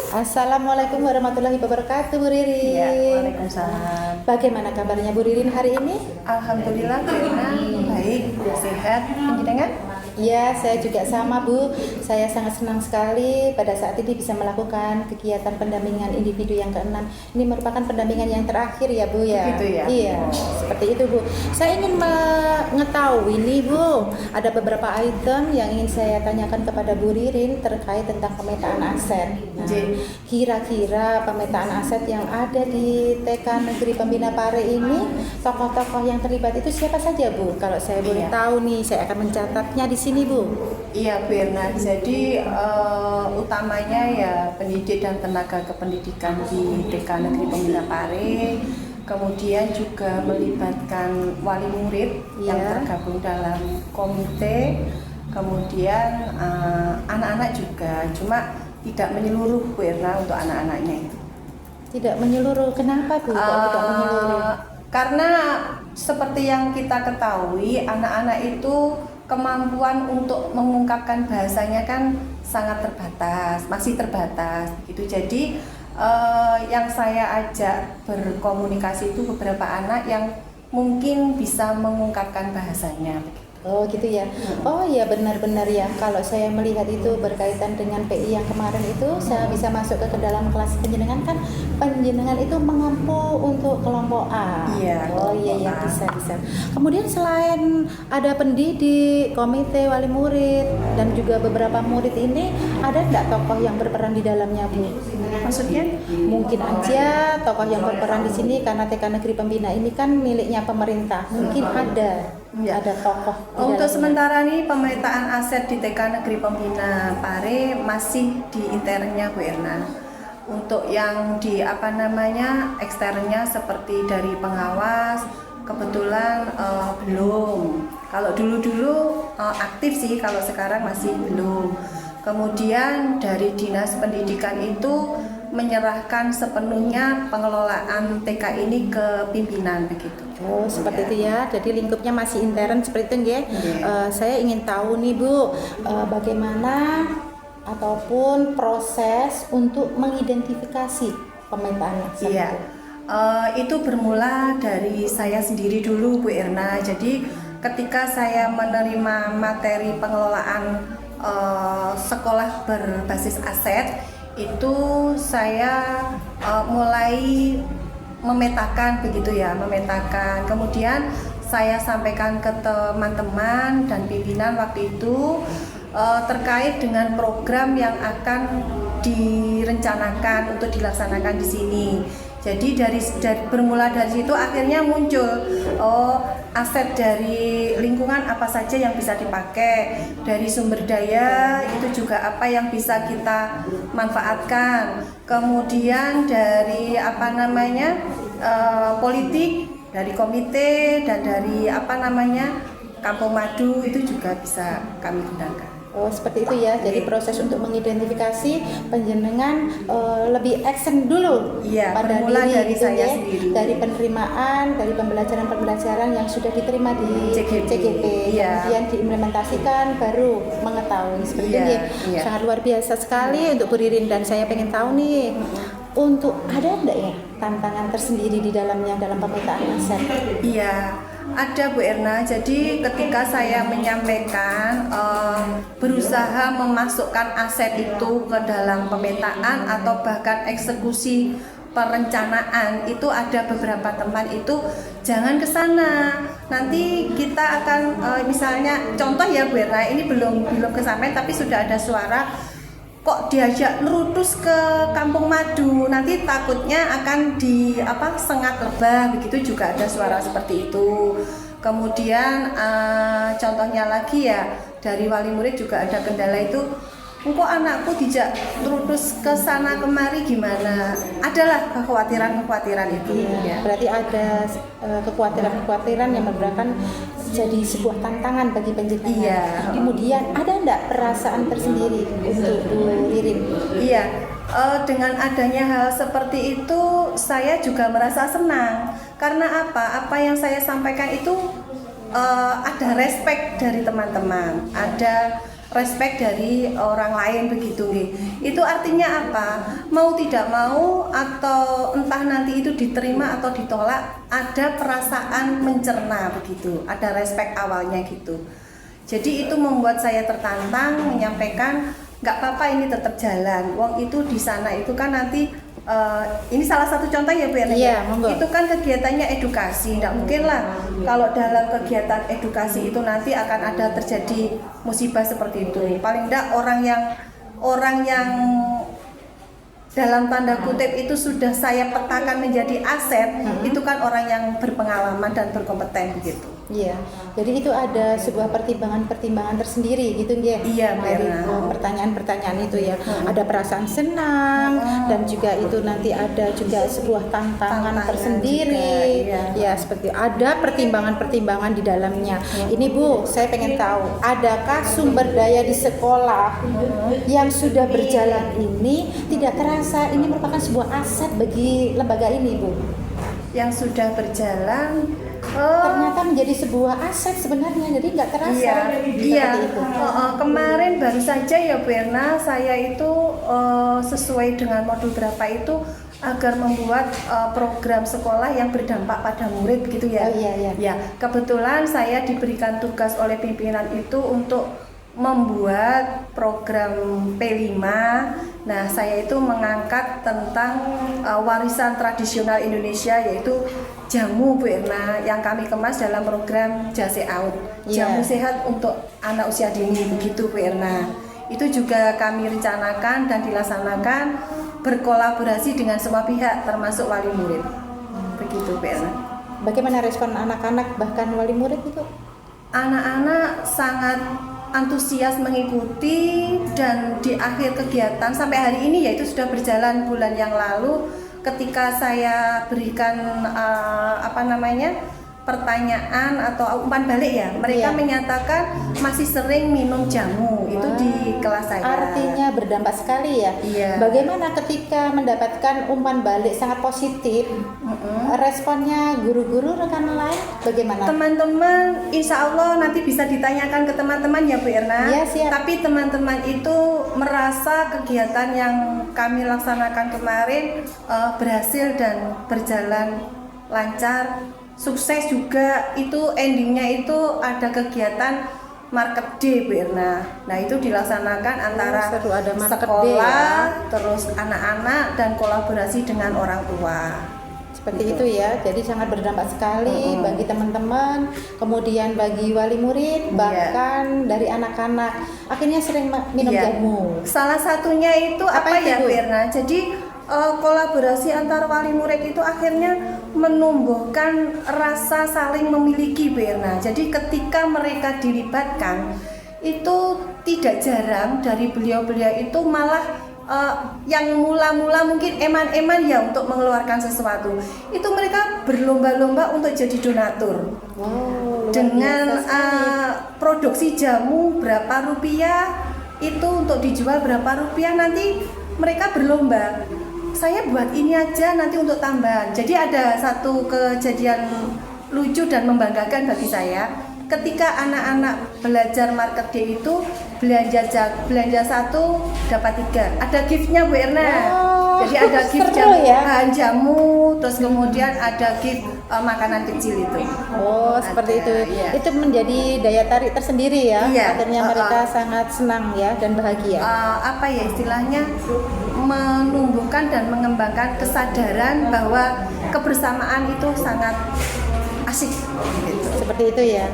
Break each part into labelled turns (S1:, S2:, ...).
S1: Assalamualaikum warahmatullahi wabarakatuh, Bu Ririn.
S2: Ya, waalaikumsalam.
S1: Bagaimana kabarnya Bu Ririn hari ini?
S2: Alhamdulillah, baik, sehat. Penjenengan?
S1: Ya, saya juga sama, Bu. Saya sangat senang sekali pada saat ini bisa melakukan kegiatan pendampingan individu yang ke-6. Ini merupakan pendampingan yang terakhir ya, Bu ya.
S2: Begitu ya?
S1: Iya, seperti itu, Bu. Saya ingin mengetahui nih, Bu, ada beberapa item yang ingin saya tanyakan kepada Bu Ririn terkait tentang pemetaan aset. Nah, kira-kira pemetaan aset yang ada di TK Negeri Pembina Pare ini, tokoh-tokoh yang terlibat itu siapa saja, Bu? Kalau saya boleh tahu nih, saya akan mencatatnya di sini, Bu.
S2: Iya, Bu Erna. Jadi utamanya ya pendidik dan tenaga kependidikan di TK Negeri Pembina Pare. Kemudian juga melibatkan wali murid yang tergabung dalam komite. Kemudian anak-anak juga, cuma tidak menyeluruh, Bu Erna, untuk anak-anaknya itu.
S1: Tidak menyeluruh. Kenapa, Bu? Kok tidak menyeluruh?
S2: Karena seperti yang kita ketahui, anak-anak itu kemampuan untuk mengungkapkan bahasanya kan sangat terbatas, masih terbatas gitu. Jadi yang saya ajak berkomunikasi itu beberapa anak yang mungkin bisa mengungkapkan bahasanya.
S1: Oh gitu ya. Oh ya, benar-benar ya. Kalau saya melihat itu berkaitan dengan PI yang kemarin itu, saya bisa masuk ke dalam kelas penjenengan, kan penjenengan itu mengampu untuk kelompok A.
S2: Iya.
S1: Oh iya ya, bisa. Kemudian selain ada pendidik, komite wali murid dan juga beberapa murid ini, ada enggak tokoh yang berperan di dalamnya, Bu?
S2: Maksudnya?
S1: Mungkin aja tokoh yang berperan di sini karena TK Negeri Pembina ini kan miliknya pemerintah. Mungkin ada tokoh.
S2: Untuk sementara ini pemetaan aset di TK Negeri Pembina Pare masih di internnya, Bu Erna. Untuk yang di eksternnya seperti dari pengawas, kebetulan belum. Kalau dulu aktif sih, kalau sekarang masih belum. Kemudian dari Dinas Pendidikan itu menyerahkan sepenuhnya pengelolaan TK ini ke pimpinan begitu.
S1: Oh, seperti itu ya. Jadi lingkupnya masih intern seperti itu ya. Saya ingin tahu nih, Bu, bagaimana ataupun proses untuk mengidentifikasi pemetaan aset.
S2: Iya. Itu bermula dari saya sendiri dulu, Bu Erna. Jadi ketika saya menerima materi pengelolaan sekolah berbasis aset, itu saya mulai memetakan begitu ya, kemudian saya sampaikan ke teman-teman dan pimpinan waktu itu terkait dengan program yang akan direncanakan untuk dilaksanakan di sini. Jadi bermula dari situ akhirnya muncul aset dari lingkungan apa saja yang bisa dipakai, dari sumber daya itu juga apa yang bisa kita manfaatkan, kemudian dari politik, dari komite, dan dari Kampung Madu itu juga bisa kami gunakan.
S1: Oh, seperti itu ya. Jadi proses untuk mengidentifikasi penjenengan lebih action dulu.
S2: Iya,
S1: pada
S2: diri dari
S1: gitu
S2: saya
S1: ya.
S2: sendiri.
S1: Dari penerimaan, dari pembelajaran yang sudah diterima di CGP.
S2: Iya.
S1: Kemudian diimplementasikan, baru mengetahui seperti itu ya.
S2: Iya.
S1: Sangat luar biasa sekali untuk Bu Ririn, dan saya pengen tahu nih, untuk ada enggak ya tantangan tersendiri di dalamnya dalam pemetaan aset?
S2: Iya, ada, Bu Erna. Jadi ketika saya menyampaikan berusaha memasukkan aset itu ke dalam pemetaan atau bahkan eksekusi perencanaan, itu ada beberapa teman itu jangan ke sana. Nanti kita akan misalnya contoh ya, Bu Erna, ini belum kesampaian tapi sudah ada suara kok diajak nerutus ke Kampung Madu, nanti takutnya akan sengat lebah, begitu juga ada suara seperti itu. Kemudian contohnya lagi ya, dari wali murid juga ada kendala itu, kok anakku dijak nerutus ke sana kemari gimana? Adalah kekhawatiran itu.
S1: Ya. Berarti ada kekhawatiran yang merupakan jadi sebuah tantangan bagi penjenengan.
S2: Iya.
S1: Kemudian ada enggak perasaan tersendiri untuk Bu Ririn?
S2: Iya, dengan adanya hal seperti itu saya juga merasa senang. Karena apa yang saya sampaikan itu ada respect dari teman-teman, ada respect dari orang lain begitu nggih. Itu artinya apa? Mau tidak mau atau entah nanti itu diterima atau ditolak, ada perasaan mencerna begitu, ada respect awalnya gitu. Jadi itu membuat saya tertantang menyampaikan nggak apa-apa ini tetap jalan. Wong itu di sana itu kan nanti ini salah satu contoh ya Bu Erna.
S1: Iya, monggo.
S2: Itu kan kegiatannya edukasi. Nggak mungkin lah kalau dalam kegiatan edukasi itu nanti akan ada terjadi musibah seperti itu. Paling nggak orang yang dalam tanda kutip itu sudah saya petakan menjadi aset, itu kan orang yang berpengalaman dan berkompeten begitu.
S1: Iya, jadi itu ada sebuah pertimbangan-pertimbangan tersendiri gitu ya.
S2: Iya,
S1: dari
S2: Mbak.
S1: pertanyaan-pertanyaan itu ya. Ada perasaan senang dan juga itu nanti ada juga sebuah tantangan tersendiri.
S2: juga, iya.
S1: Ya, seperti ada pertimbangan-pertimbangan di dalamnya. Ini Bu, saya pengen tahu, adakah sumber daya di sekolah yang sudah berjalan ini tidak terasa ini merupakan sebuah aset bagi lembaga ini, Bu?
S2: Yang sudah berjalan
S1: Ternyata menjadi sebuah aset sebenarnya, jadi nggak terasa.
S2: Iya.
S1: Seperti itu.
S2: Kemarin baru saja ya Bu Erna, saya itu sesuai dengan modul berapa itu agar membuat program sekolah yang berdampak pada murid gitu ya.
S1: Oh, iya.
S2: Ya, kebetulan saya diberikan tugas oleh pimpinan itu untuk membuat program P5. Nah, saya itu mengangkat tentang warisan tradisional Indonesia, yaitu jamu Bu Erna yang kami kemas dalam program Jase Out. Jamu sehat untuk anak usia dini begitu Bu Erna. Itu juga kami rencanakan dan dilaksanakan berkolaborasi dengan semua pihak termasuk wali murid. Begitu Bu Erna.
S1: Bagaimana respon anak-anak bahkan wali murid itu?
S2: Anak-anak sangat antusias mengikuti dan di akhir kegiatan sampai hari ini yaitu sudah berjalan bulan yang lalu ketika saya berikan pertanyaan atau umpan balik ya, mereka menyatakan masih sering minum jamu itu di kelas saya.
S1: Artinya berdampak sekali ya.
S2: Iya.
S1: Bagaimana ketika mendapatkan umpan balik sangat positif? Responnya guru-guru rekan lain bagaimana?
S2: Teman-teman, insya Allah nanti bisa ditanyakan ke teman-teman ya Bu Erna.
S1: Iya, siap.
S2: Tapi teman-teman itu merasa kegiatan yang kami laksanakan kemarin berhasil dan berjalan lancar, sukses juga. Itu endingnya itu ada kegiatan Market Day Bu Erna. Nah itu dilaksanakan antara
S1: seru, ada Market
S2: sekolah,
S1: Day ya.
S2: terus anak-anak dan kolaborasi dengan orang tua.
S1: Seperti itu ya, jadi sangat berdampak sekali bagi teman-teman, kemudian bagi wali murid, bahkan dari anak-anak. Akhirnya sering minum jamu.
S2: Salah satunya itu apa
S1: itu,
S2: ya
S1: Bu?
S2: Bu Erna? Jadi kolaborasi antar wali murid itu akhirnya menumbuhkan rasa saling memiliki Bu Erna. Jadi ketika mereka dilibatkan, itu tidak jarang dari beliau-beliau itu malah yang mula-mula mungkin eman-eman ya untuk mengeluarkan sesuatu, itu mereka berlomba-lomba untuk jadi donatur.
S1: Wow,
S2: Dengan produksi jamu berapa rupiah, itu untuk dijual berapa rupiah, nanti mereka berlomba. Saya buat ini aja nanti untuk tambahan. Jadi ada satu kejadian lucu dan membanggakan bagi saya. Ketika anak-anak belajar Market Day itu belanja satu dapat 3. Ada giftnya Bu Erna. Jadi ada gift jamu, bahan jamu, terus kemudian ada gift makanan kecil itu.
S1: Oh, seperti itu.
S2: Iya.
S1: Itu menjadi daya tarik tersendiri ya.
S2: Iya.
S1: Akhirnya mereka sangat senang ya dan bahagia.
S2: Apa ya istilahnya, menumbuhkan dan mengembangkan kesadaran bahwa kebersamaan itu sangat asik gitu.
S1: Seperti itu ya.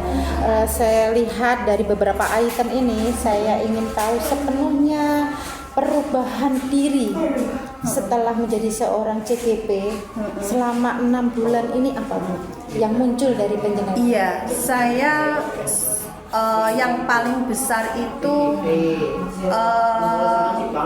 S1: Saya lihat dari beberapa item ini, saya ingin tahu sepenuhnya perubahan diri setelah menjadi seorang CGP selama 6 bulan ini apa Bu yang muncul dari penjenengan?
S2: Iya, saya yang paling besar itu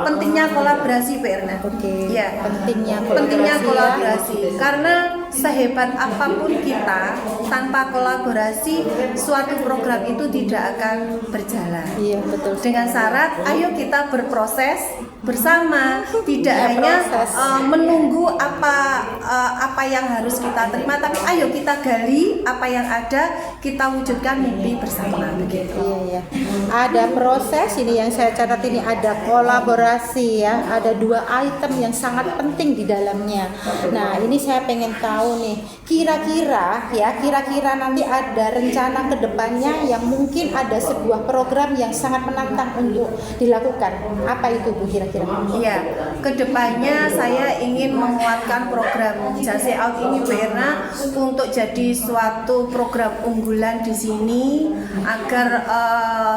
S2: pentingnya kolaborasi Bu Erna.
S1: Oke.
S2: Ya,
S1: Pentingnya
S2: kolaborasi. Karena sehebat apapun kita, tanpa kolaborasi suatu program itu tidak akan berjalan.
S1: Iya, betul.
S2: Dengan syarat, ayo kita berproses bersama, tidak
S1: Ya,
S2: hanya
S1: proses.
S2: menunggu apa yang harus kita terima, tapi ayo kita gali apa yang ada, kita wujudkan mimpi bersama begitu.
S1: Iya, ya. Ada proses ini yang saya catat, ini ada kolaborasi ya, ada 2 item yang sangat penting di dalamnya. Nah, ini saya pengen tahu nih, kira-kira nanti ada rencana ke depannya yang mungkin ada sebuah program yang sangat menantang untuk dilakukan. Apa itu Bu kira-kira?
S2: Iya, kedepannya saya ingin menguatkan program Jase Out ini Bu Erna untuk jadi suatu program unggulan di sini agar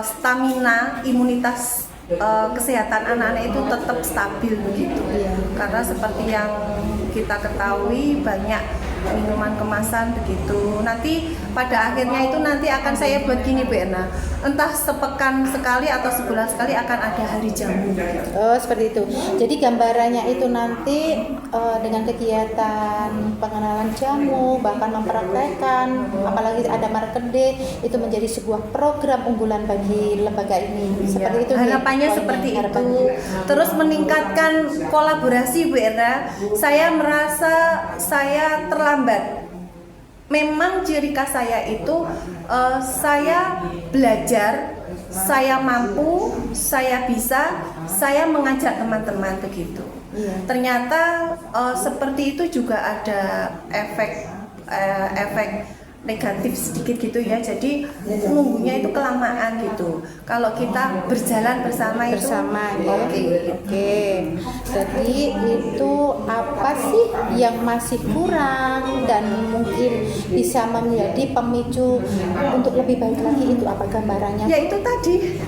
S2: stamina, imunitas kesehatan anak-anak itu tetap stabil begitu.
S1: Iya.
S2: Karena seperti yang kita ketahui banyak minuman kemasan begitu. Nanti pada akhirnya itu nanti akan saya buat gini Bu Erna, entah sepekan sekali atau sebulan sekali akan ada hari jamu.
S1: Oh, seperti itu. Jadi gambarannya itu nanti dengan kegiatan pengenalan jamu, bahkan mempraktekkan, apalagi ada marketing, itu menjadi sebuah program unggulan bagi lembaga ini. Seperti itu.
S2: Harapannya seperti itu. Terus meningkatkan kolaborasi Bu Erna. Saya merasa saya terlambat. Memang ciri khas saya itu saya belajar, saya mampu, saya bisa, saya mengajak teman-teman begitu.
S1: Iya.
S2: Ternyata seperti itu juga ada efek negatif sedikit gitu ya. Jadi nunggunya itu kelamaan gitu. Kalau kita berjalan bersama itu
S1: ya. Oke. Jadi itu apa sih yang masih kurang dan mungkin bisa menjadi pemicu untuk lebih baik lagi, itu apa gambarannya?
S2: Ya itu tadi.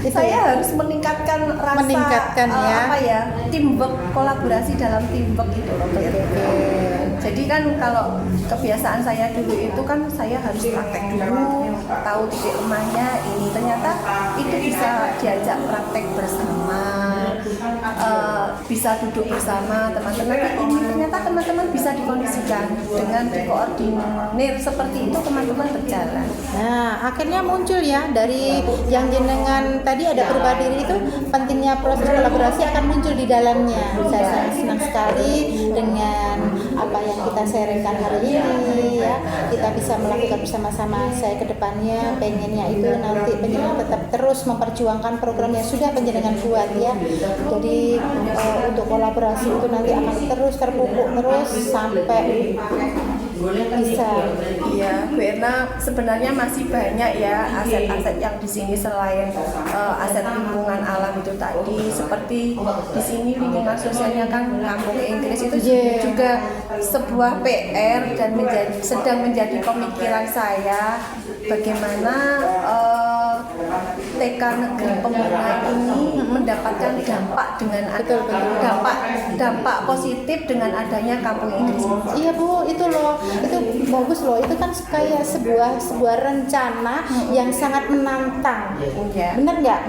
S2: Saya harus meningkatkan rasa teamwork, kolaborasi dalam teamwork itu loh. Jadi kan kalau kebiasaan saya dulu itu kan saya harus praktek dulu, tahu titik lemahnya ini, ternyata itu bisa diajak praktek bersama, bisa duduk bersama teman-teman, ini ternyata teman-teman bisa dikondisikan dengan dikoordinir seperti itu, teman-teman berjalan.
S1: Nah, akhirnya muncul ya dari yang jenengan tadi ada perubahan diri itu, pentingnya proses kolaborasi akan muncul di dalamnya. Saya sangat senang sekali dengan apa yang kita sharingkan hari ini ya. Kita bisa melakukan bersama-sama. Saya ke depannya pengennya itu nanti penjenengan tetap terus memperjuangkan program yang sudah penjenengan buat ya. Jadi untuk kolaborasi itu nanti akan terus terpupuk terus sampai bisa.
S2: Iya, Bu Erna, sebenarnya masih banyak ya aset-aset yang di sini selain aset lingkungan alam itu tadi. Seperti di sini lingkungan sosialnya kan Kampung Inggris itu juga sebuah PR dan sedang menjadi pemikiran saya bagaimana TK Negeri Pemerintah ini mendapatkan dampak dengan dampak positif dengan adanya Kampung Inggris.
S1: Iya Bu, itu loh, itu bagus loh. Itu kan kayak sebuah rencana yang sangat menantang. Bener nggak?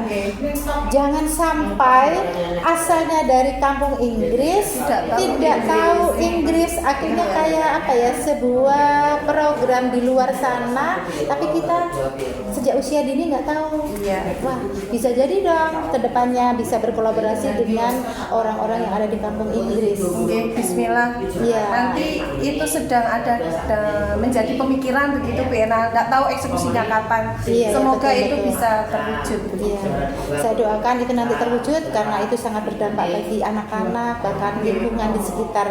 S1: Jangan sampai asalnya dari Kampung Inggris tidak tahu Inggris, akhirnya kayak apa ya, sebuah program di luar sana, tapi kita sejak usia dini nggak tahu. Wah, bisa jadi dong kedepannya bisa berkolaborasi dengan orang-orang yang ada di Kampung Inggris.
S2: Bismillah.
S1: Iya.
S2: Nanti itu sedang ada menjadi pemikiran begitu Bu Erna, nggak tahu eksekusinya kapan.
S1: Iya,
S2: semoga
S1: betul,
S2: itu
S1: betul.
S2: bisa terwujud.
S1: Iya. Saya doakan itu nanti terwujud karena itu sangat berdampak bagi anak-anak, bahkan lingkungan di sekitar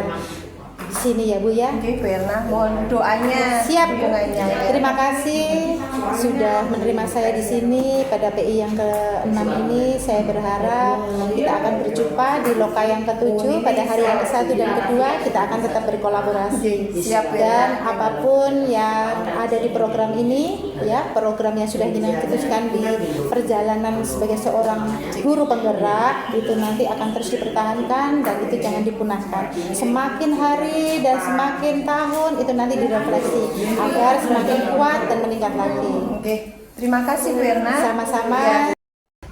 S1: sini ya Bu ya.
S2: Oke Bu Erna, mohon doanya,
S1: Siap.
S2: dukungannya.
S1: Terima kasih sudah menerima saya di sini pada PI yang ke-6 ini. Saya berharap kita akan berjumpa di loka yang ke-7 pada hari yang ke-1 dan ke-2. Kita akan tetap berkolaborasi.
S2: Siap, Bu Erna.
S1: Dan apapun yang ada di program ini, ya, program yang sudah diputuskan di perjalanan sebagai seorang guru penggerak itu nanti akan terus dipertahankan dan itu jangan dipunahkan. Semakin hari dan semakin tahun itu nanti direfleksi agar semakin kuat dan meningkat lagi.
S2: Oke, terima kasih Bu Erna.
S1: Sama-sama.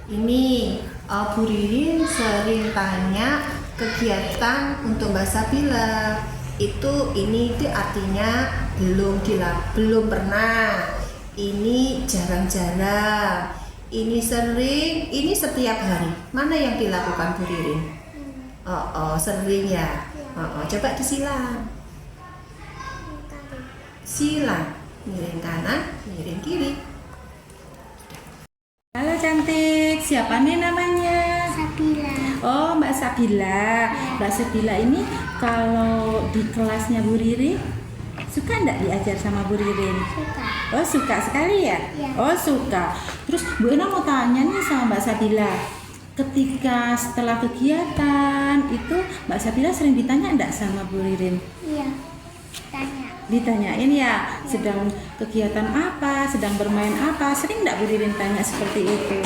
S2: Ini Bu Ririn sering tanya kegiatan untuk Mbak Sabila ini artinya belum pernah, ini jarang-jarang, ini sering, ini setiap hari. Mana yang dilakukan Bu Ririn? Sering ya. Coba disilang. Silang, miring kanan, miring kiri.
S1: Halo cantik, siapa nih namanya?
S3: Sabila.
S1: Oh, Mbak Sabila. Mbak Sabila ini kalau di kelasnya Bu Ririn suka enggak diajar sama Bu Ririn?
S3: Suka.
S1: Oh, suka sekali ya?
S3: Iya.
S1: Oh, suka. Terus Bu Ena mau tanya nih sama Mbak Sabila. Ketika setelah kegiatan itu Mbak Sabila sering ditanya enggak sama Bu Ririn?
S3: Iya. Tanya.
S1: Ditanyain ya, sedang kegiatan apa, sedang bermain apa, sering enggak Bu Ririn tanya seperti itu?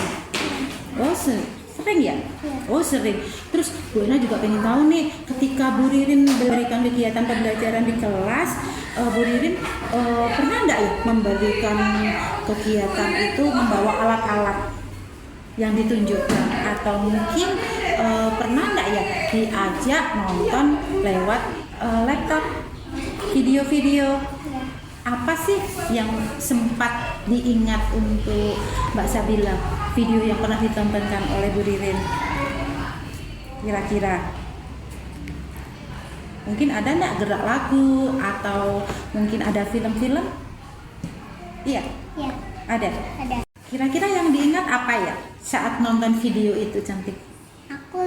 S1: Oh, sering ya?
S3: Iya.
S1: Oh, sering. Terus Bu Ena juga pengen tahu nih, ketika Bu Ririn memberikan kegiatan pembelajaran di kelas, Bu Ririn pernah enggak ya memberikan kegiatan itu membawa alat-alat yang ditunjukkan, atau mungkin pernah enggak ya diajak nonton lewat laptop video-video?
S3: Iya.
S1: Apa sih yang sempat diingat untuk Mbak Sabila, video yang pernah ditontonkan oleh Bu Ririn? Kira-kira mungkin ada enggak gerak lagu, atau mungkin ada film-film? Iya,
S3: Iya.
S1: ada.
S3: Ada.
S1: Kira-kira yang diingat apa ya saat nonton video itu cantik?
S3: Aku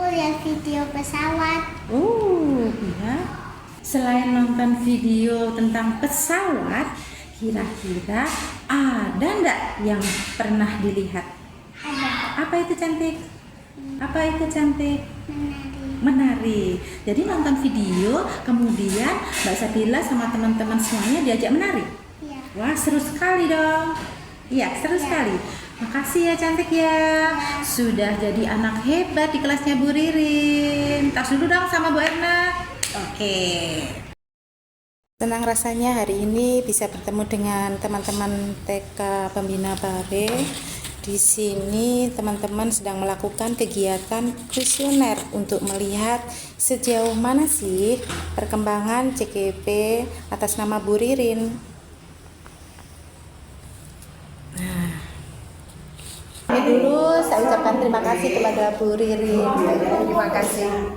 S3: lihat video pesawat.
S1: Oh, iya. Selain nonton video tentang pesawat, kira-kira ada enggak yang pernah dilihat?
S3: Ada.
S1: Apa itu cantik? Apa itu cantik?
S3: Menari.
S1: Menari. Jadi nonton video, kemudian Mbak Sabila sama teman-teman semuanya diajak menari.
S3: Iya.
S1: Wah, seru sekali dong. Iya, seru
S3: Iya.
S1: sekali. Makasih ya cantik ya. Sudah jadi anak hebat di kelasnya Bu Ririn. Tas dulu dong sama Bu Erna. Oke. Senang rasanya hari ini bisa bertemu dengan teman-teman TK Pembina Bare. Di sini teman-teman sedang melakukan kegiatan kuesioner untuk melihat sejauh mana sih perkembangan CGP atas nama Bu Ririn. Nah, ini dulu saya ucapkan terima kasih kepada Bu Ririn.
S2: Terima kasih.